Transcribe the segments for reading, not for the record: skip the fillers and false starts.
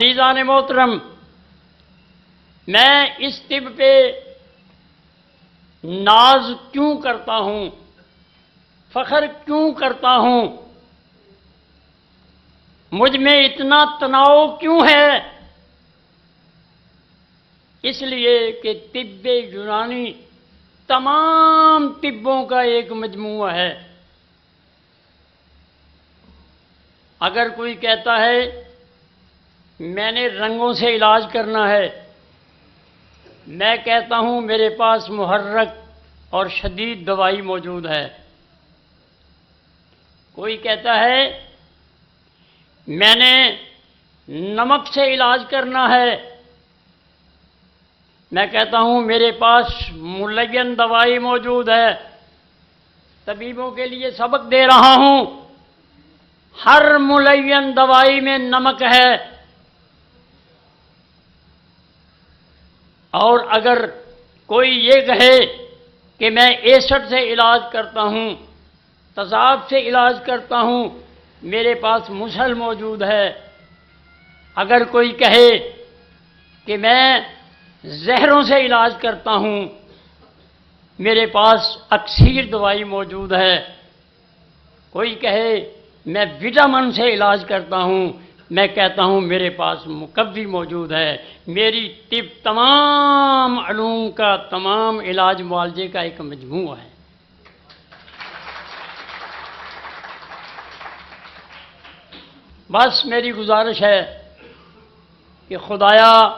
عزیزان محترم، میں اس طب پہ ناز کیوں کرتا ہوں، فخر کیوں کرتا ہوں، مجھ میں اتنا تناؤ کیوں ہے؟ اس لیے کہ طب یونانی تمام طبوں کا ایک مجموعہ ہے۔ اگر کوئی کہتا ہے میں نے رنگوں سے علاج کرنا ہے، میں کہتا ہوں میرے پاس محرک اور شدید دوائی موجود ہے۔ کوئی کہتا ہے میں نے نمک سے علاج کرنا ہے، میں کہتا ہوں میرے پاس ملین دوائی موجود ہے۔ طبیبوں کے لیے سبق دے رہا ہوں، ہر ملین دوائی میں نمک ہے۔ اور اگر کوئی یہ کہے کہ میں ایسڈ سے علاج کرتا ہوں، تیزاب سے علاج کرتا ہوں، میرے پاس مسل موجود ہے۔ اگر کوئی کہے کہ میں زہروں سے علاج کرتا ہوں، میرے پاس اکسیر دوائی موجود ہے۔ کوئی کہے میں وٹامن سے علاج کرتا ہوں، میں کہتا ہوں میرے پاس مقوی موجود ہے۔ میری طب تمام علوم کا، تمام علاج معالجے کا ایک مجموعہ ہے۔ بس میری گزارش ہے کہ خدایا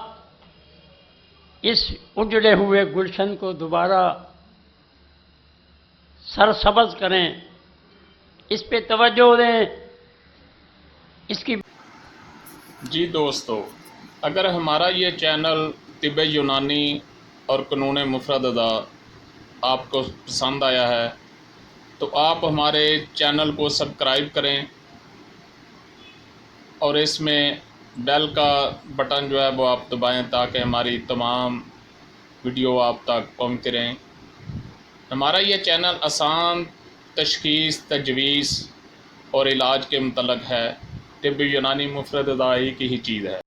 اس اجڑے ہوئے گلشن کو دوبارہ سرسبز کریں، اس پہ توجہ دیں، اس کی جی دوستو، اگر ہمارا یہ چینل طب یونانی اور قانون مفرد ادا آپ کو پسند آیا ہے تو آپ ہمارے چینل کو سبسکرائب کریں اور اس میں بیل کا بٹن جو ہے وہ آپ دبائیں تاکہ ہماری تمام ویڈیو آپ تک پہنچتے رہیں۔ ہمارا یہ چینل آسان تشخیص، تجویز اور علاج کے متعلق ہے۔ طب یونانی مفرد ادا ہی کی ہی چیز ہے۔